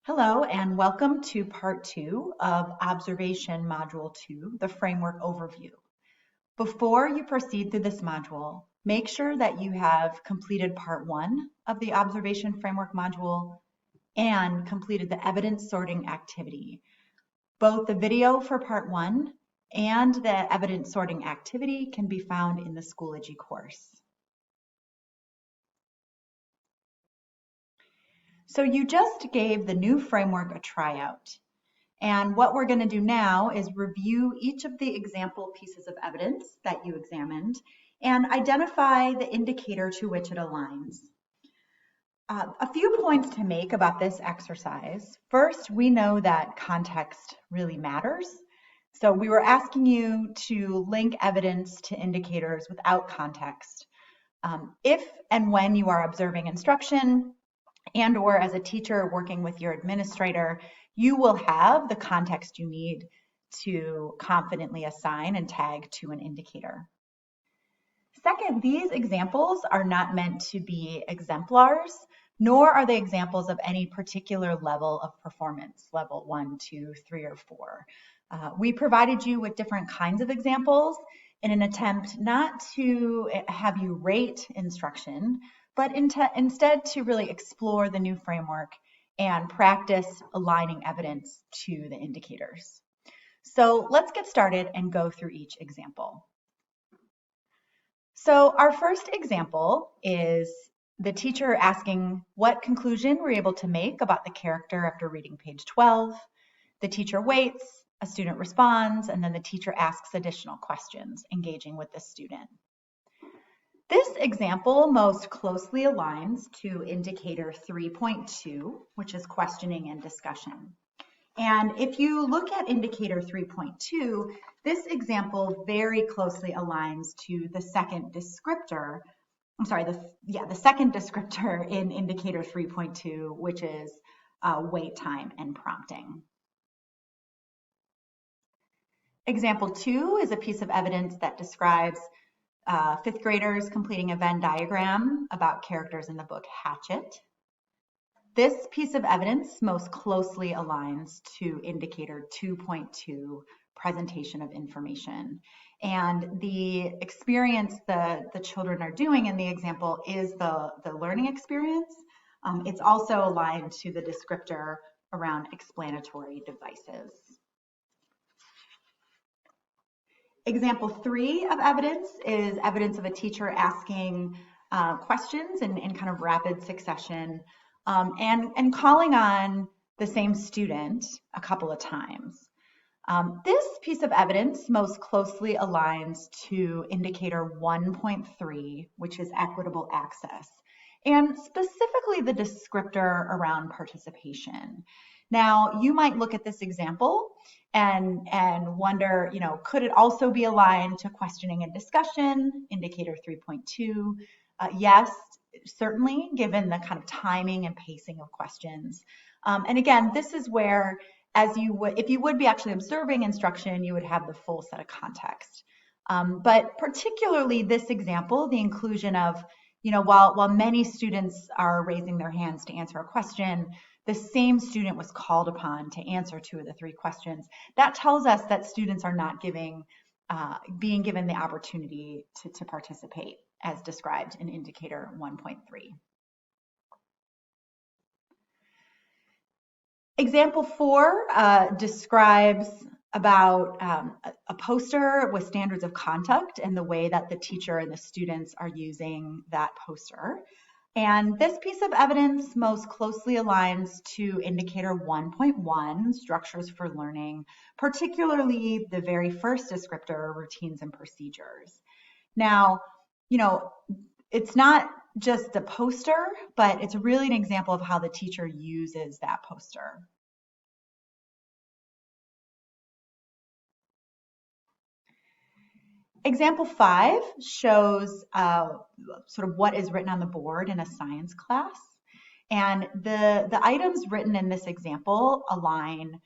Hello and welcome to part 2 of Observation Module 2, the Framework Overview. Before you proceed through this module, make sure that you have completed part 1 of the Observation Framework module and completed the evidence sorting activity. Both the video for part 1 and the evidence sorting activity can be found in the Schoology course. So you just gave the new framework a tryout. And what we're going to do now is review each of the example pieces of evidence that you examined and identify the indicator to which it aligns. A few points to make about this exercise. First, we know that context really matters. So we were asking you to link evidence to indicators without context. If and when you are observing instruction, and or as a teacher working with your administrator, you will have the context you need to confidently assign and tag to an indicator. Second, these examples are not meant to be exemplars, nor are they examples of any particular level of performance, level 1, 2, 3, or 4. We provided you with different kinds of examples in an attempt not to have you rate instruction, but instead to really explore the new framework and practice aligning evidence to the indicators. So let's get started and go through each example. So our first example is the teacher asking what conclusion we're able to make about the character after reading page 12. The teacher waits, a student responds, and then the teacher asks additional questions, engaging with the student. This example most closely aligns to indicator 3.2, which is questioning and discussion. And if you look at indicator 3.2, this example very closely aligns to the second descriptor, the second descriptor in indicator 3.2, which is wait time and prompting. Example 2 is a piece of evidence that describes fifth graders completing a Venn diagram about characters in the book Hatchet. This piece of evidence most closely aligns to indicator 2.2, presentation of information. And the experience the children are doing in the example is the learning experience. It's also aligned to the descriptor around explanatory devices. Example 3 of evidence is evidence of a teacher asking questions in kind of rapid succession and calling on the same student a couple of times. This piece of evidence most closely aligns to indicator 1.3, which is equitable access, and specifically the descriptor around participation. Now, you might look at this example and wonder, could it also be aligned to questioning and discussion, indicator 3.2? Yes, certainly, given the kind of timing and pacing of questions. And again, this is where, if you would be actually observing instruction, you would have the full set of context. But particularly this example, the inclusion of, while many students are raising their hands to answer a question, the same student was called upon to answer 2 of the 3 questions. That tells us that students are not being given the opportunity to participate as described in indicator 1.3. Example 4 describes about a poster with standards of conduct and the way that the teacher and the students are using that poster. And this piece of evidence most closely aligns to indicator 1.1, structures for learning, particularly the very first descriptor, routines and procedures. Now, it's not just a poster, but it's really an example of how the teacher uses that poster. Example 5 shows sort of what is written on the board in a science class. And the items written in this example align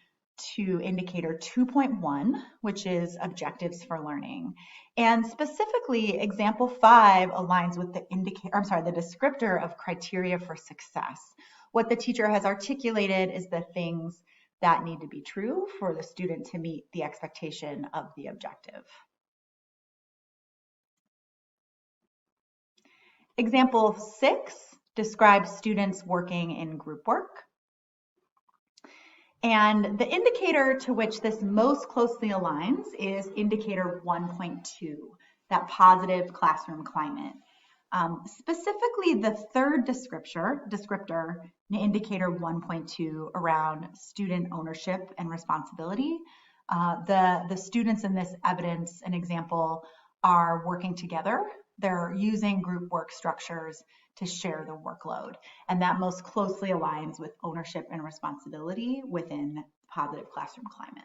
to indicator 2.1, which is objectives for learning. And specifically, example 5 aligns with the descriptor of criteria for success, What the teacher has articulated is the things that need to be true for the student to meet the expectation of the objective. Example 6 describes students working in group work. And the indicator to which this most closely aligns is indicator 1.2, that positive classroom climate. Specifically, the third descriptor in indicator 1.2 around student ownership and responsibility. The students in this evidence and example are working together. They're using group work structures to share the workload, and that most closely aligns with ownership and responsibility within positive classroom climate.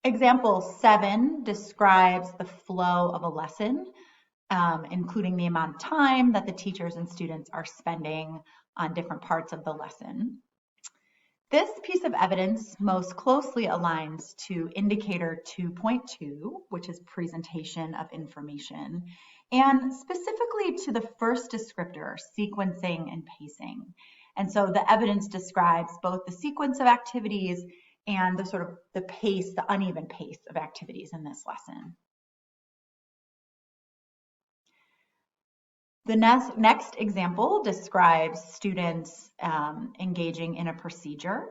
Example 7 describes the flow of a lesson, including the amount of time that the teachers and students are spending on different parts of the lesson. This piece of evidence most closely aligns to indicator 2.2, which is presentation of information, and specifically to the first descriptor, sequencing and pacing. And so the evidence describes both the sequence of activities and the sort of the pace, the uneven pace of activities in this lesson. The next example describes students engaging in a procedure.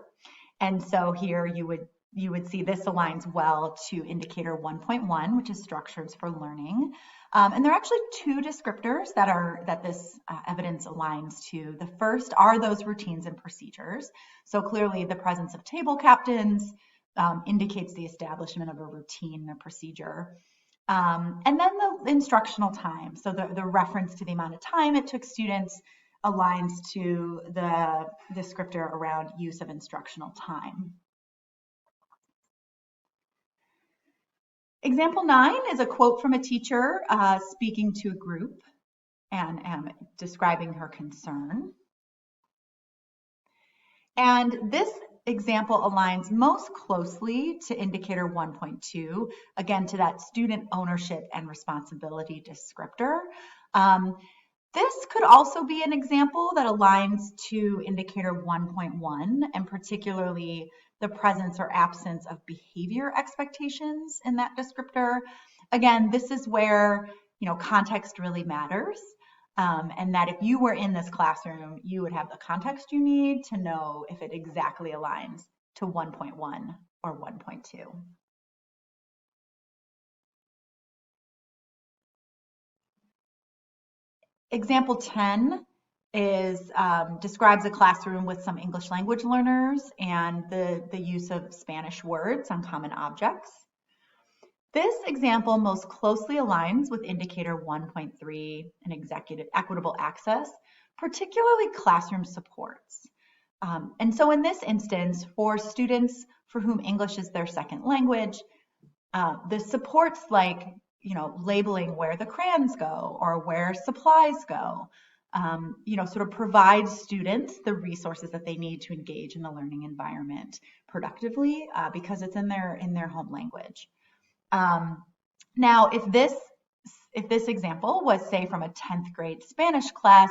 And so here you would see this aligns well to indicator 1.1, which is structures for learning. And there are actually two descriptors that this evidence aligns to. The first are those routines and procedures. So clearly the presence of table captains indicates the establishment of a routine, a procedure. And then the instructional time. So the reference to the amount of time it took students aligns to the descriptor around use of instructional time. Example 9 is a quote from a teacher speaking to a group and describing her concern. And this example aligns most closely to indicator 1.2, again, to that student ownership and responsibility descriptor. This could also be an example that aligns to indicator 1.1, and particularly the presence or absence of behavior expectations in that descriptor. Again, this is where context really matters. And that if you were in this classroom, you would have the context you need to know if it exactly aligns to 1.1 or 1.2. Example 10 describes a classroom with some English language learners and the use of Spanish words on common objects. This example most closely aligns with indicator 1.3 and equitable access, particularly classroom supports. And so in this instance, for students for whom English is their second language, the supports like labeling where the crayons go or where supplies go, sort of provide students the resources that they need to engage in the learning environment productively because it's in their home language. Now, if this example was, say, from a 10th grade Spanish class,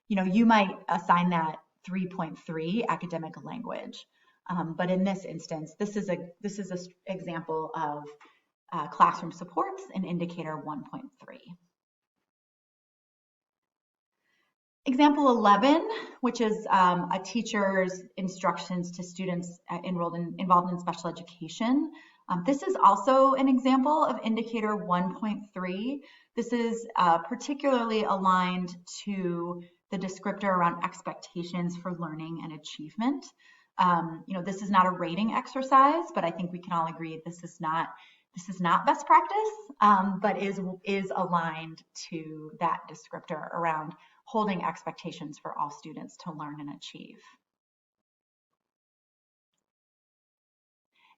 you might assign that 3.3 academic language. But in this instance, this is an example of classroom supports in indicator 1.3. Example 11, which is a teacher's instructions to students involved in special education. This is also an example of indicator 1.3. This is particularly aligned to the descriptor around expectations for learning and achievement. This is not a rating exercise, but I think we can all agree this is not best practice, but is aligned to that descriptor around holding expectations for all students to learn and achieve.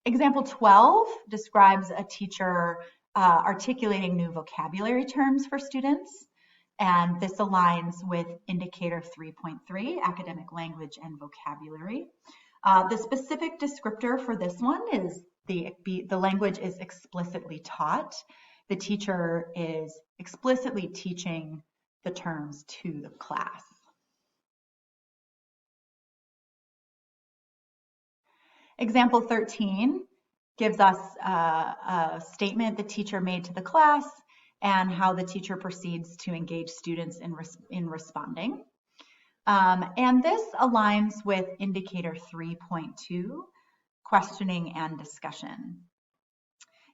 Example 12 describes a teacher articulating new vocabulary terms for students, and this aligns with indicator 3.3, academic language and vocabulary. The specific descriptor for this one is the language is explicitly taught. The teacher is explicitly teaching the terms to the class. Example 13 gives us a statement the teacher made to the class and how the teacher proceeds to engage students in responding. And this aligns with indicator 3.2, questioning and discussion.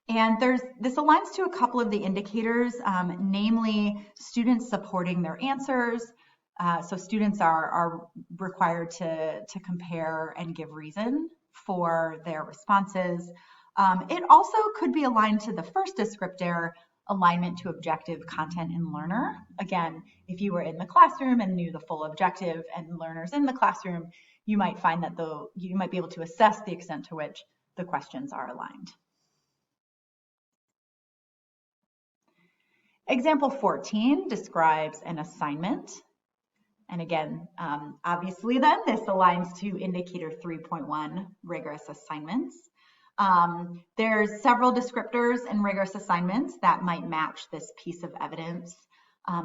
And this aligns to a couple of the indicators, namely students supporting their answers. So students are required to compare and give reason for their responses. It also could be aligned to the first descriptor, alignment to objective, content, and learner. Again, if you were in the classroom and knew the full objective and learners in the classroom, you might find that you might be able to assess the extent to which the questions are aligned. Example 14 describes an assignment. And again, obviously then, this aligns to indicator 3.1, rigorous assignments. There's several descriptors in rigorous assignments that might match this piece of evidence,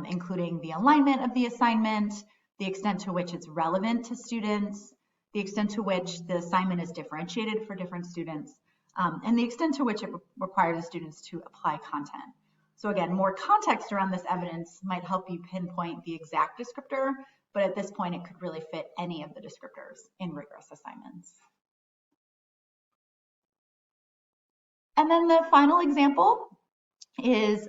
including the alignment of the assignment, the extent to which it's relevant to students, the extent to which the assignment is differentiated for different students, and the extent to which it requires the students to apply content. So again, more context around this evidence might help you pinpoint the exact descriptor, but at this point, it could really fit any of the descriptors in rigorous assignments. And then the final example is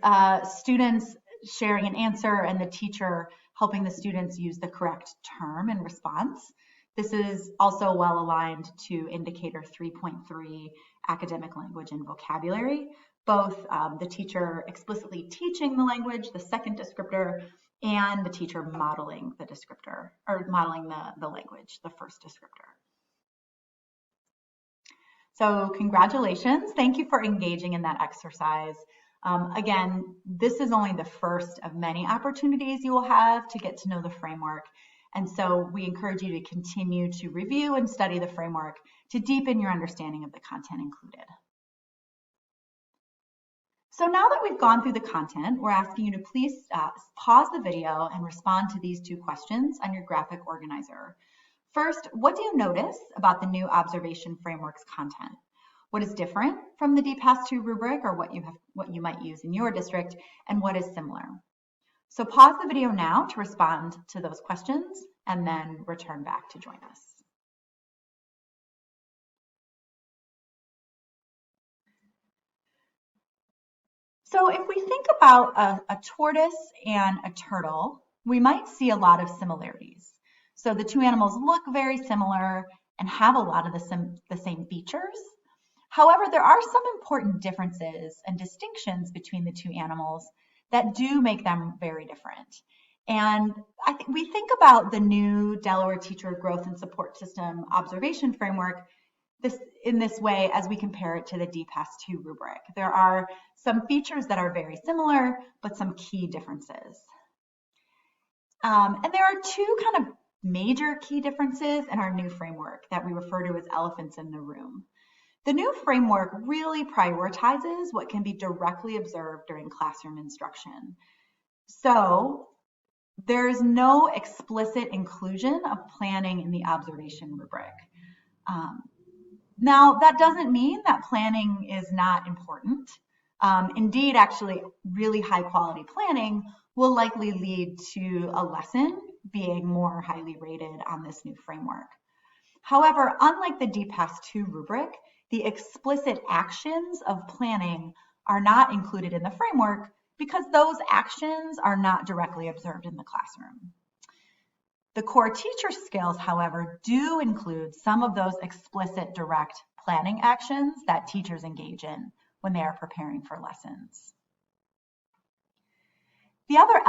students sharing an answer and the teacher helping the students use the correct term in response. This is also well aligned to indicator 3.3, academic language and vocabulary, both the teacher explicitly teaching the language, the second descriptor, and the teacher modeling the descriptor, or modeling the language, the first descriptor. So congratulations. Thank you for engaging in that exercise. Again, this is only the first of many opportunities you will have to get to know the framework. And so we encourage you to continue to review and study the framework to deepen your understanding of the content included. So now that we've gone through the content, we're asking you to please pause the video and respond to these two questions on your graphic organizer. First, what do you notice about the new observation framework's content? What is different from the DPAS-2 rubric, or what you might use in your district, and what is similar? So pause the video now to respond to those questions and then return back to join us. So if we think about a tortoise and a turtle, we might see a lot of similarities. So the two animals look very similar and have a lot of the same features. However, there are some important differences and distinctions between the two animals that do make them very different. And we think about the new Delaware Teacher Growth and Support System observation framework in this way as we compare it to the DPAS-2 rubric. There are some features that are very similar, but some key differences. And there are two kind of major key differences in our new framework that we refer to as elephants in the room. The new framework really prioritizes what can be directly observed during classroom instruction. So there is no explicit inclusion of planning in the observation rubric. Now, that doesn't mean that planning is not important. Indeed, actually, really high quality planning will likely lead to a lesson being more highly rated on this new framework. However, unlike the DPAS-2 rubric, the explicit actions of planning are not included in the framework because those actions are not directly observed in the classroom. The core teacher skills, however, do include some of those explicit direct planning actions that teachers engage in when they are preparing for lessons. The other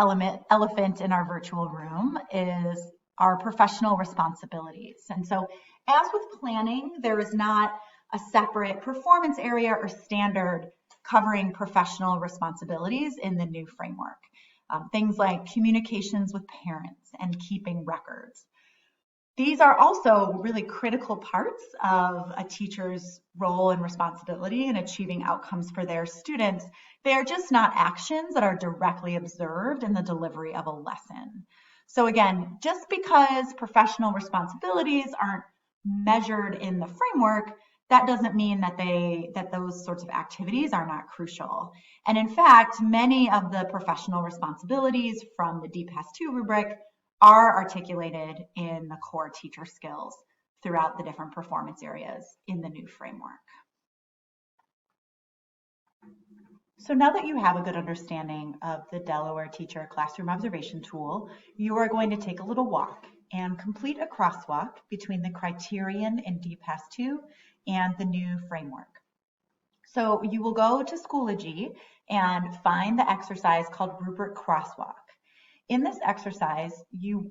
elephant in our virtual room is our professional responsibilities. And so as with planning, there is not a separate performance area or standard covering professional responsibilities in the new framework. Things like communications with parents and keeping records. These are also really critical parts of a teacher's role and responsibility in achieving outcomes for their students. They are just not actions that are directly observed in the delivery of a lesson. So again, just because professional responsibilities aren't measured in the framework, that doesn't mean that those sorts of activities are not crucial. And in fact, many of the professional responsibilities from the DPAS-2 rubric are articulated in the core teacher skills throughout the different performance areas in the new framework. So now that you have a good understanding of the Delaware Teacher Classroom Observation Tool, you are going to take a little walk and complete a crosswalk between the criterion in DPAS-2 and the new framework. So you will go to Schoology and find the exercise called Rubric Crosswalk. In this exercise,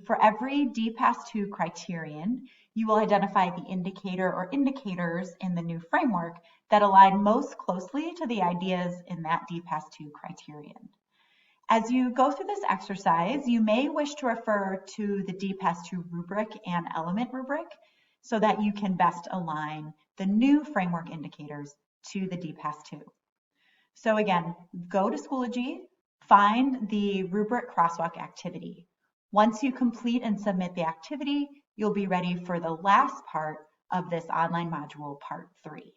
for every DPAS-2 criterion, you will identify the indicator or indicators in the new framework that align most closely to the ideas in that DPAS-2 criterion. As you go through this exercise, you may wish to refer to the DPAS-2 rubric and element rubric so that you can best align the new framework indicators to the DPAS-2. So again, go to Schoology, find the rubric crosswalk activity. Once you complete and submit the activity, you'll be ready for the last part of this online module, part 3.